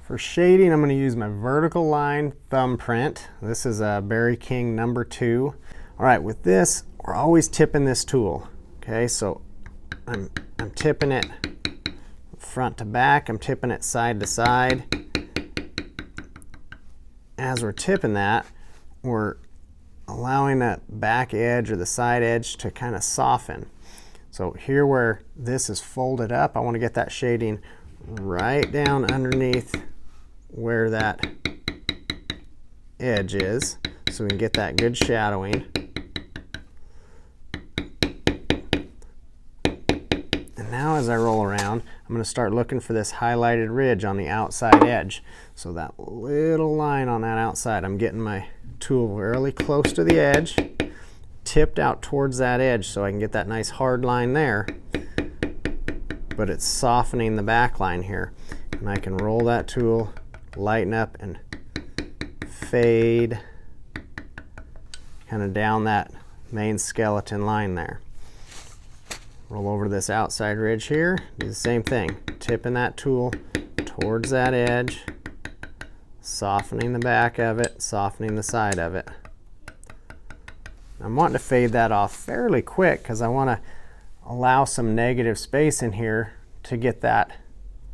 For shading, I'm going to use my vertical line thumbprint. This is a Berry King number 2. All right, with this, we're always tipping this tool. Okay, so I'm tipping it front to back. I'm tipping it side to side. As we're tipping that, we're allowing that back edge or the side edge to kind of soften. So here where this is folded up, I want to get that shading right down underneath where that edge is, so we can get that good shadowing. And now as I roll around, I'm going to start looking for this highlighted ridge on the outside edge. So that little line on that outside, I'm getting my tool really close to the edge, tipped out towards that edge so I can get that nice hard line there, but it's softening the back line here. And I can roll that tool, lighten up and fade kind of down that main skeleton line there. Roll over to this outside ridge here, do the same thing, tipping that tool towards that edge, softening the back of it, softening the side of it. I'm wanting to fade that off fairly quick because I want to allow some negative space in here to get that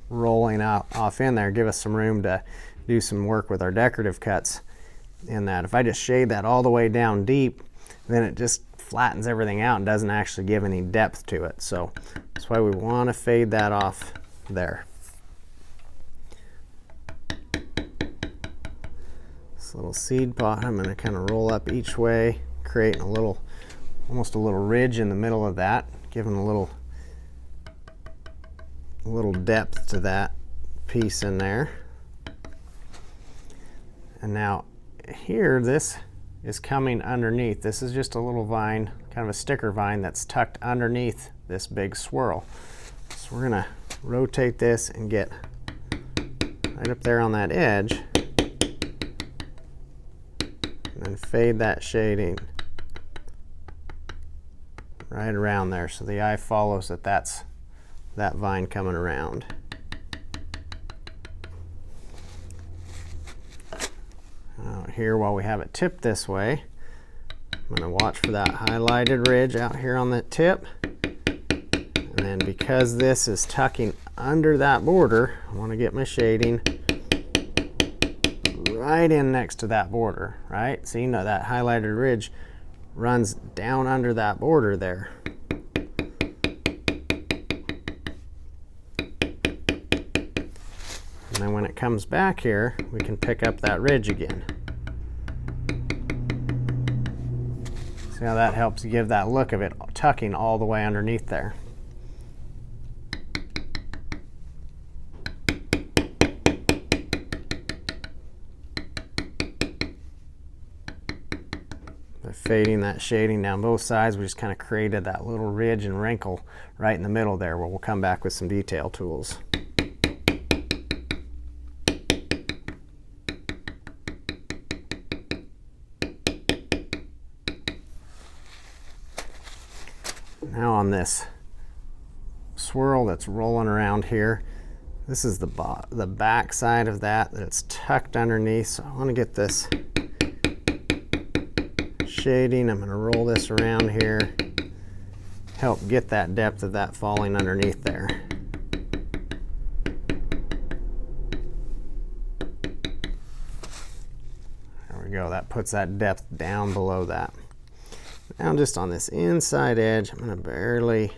rolling off in there, give us some room to do some work with our decorative cuts in that. If I just shade that all the way down deep, then it just flattens everything out and doesn't actually give any depth to it. So that's why we want to fade that off there. This little seed pot, I'm going to kind of roll up each way, creating a little, almost a little ridge in the middle of that, giving a little depth to that piece in there. And now here, this is coming underneath. This is just a little vine, kind of a sticker vine that's tucked underneath this big swirl. So we're gonna rotate this and get right up there on that edge, and then fade that shading right around there so the eye follows that that's that vine coming around. Here, while we have it tipped this way, I'm going to watch for that highlighted ridge out here on the tip. And then because this is tucking under that border, I want to get my shading right in next to that border, right? So you know that highlighted ridge runs down under that border there. And then when it comes back here, we can pick up that ridge again. See how that helps give that look of it tucking all the way underneath there. By fading that shading down both sides, we just kind of created that little ridge and wrinkle right in the middle there, where we'll come back with some detail tools. Now on this swirl that's rolling around here, this is the back side of that it's tucked underneath. So I want to get this shading. I'm going to roll this around here, help get that depth of that falling underneath there. There we go. That puts that depth down below that. Now just on this inside edge, I'm going to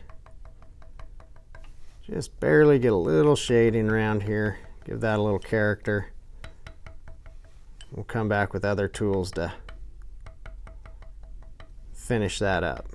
just barely get a little shading around here, give that a little character. We'll come back with other tools to finish that up.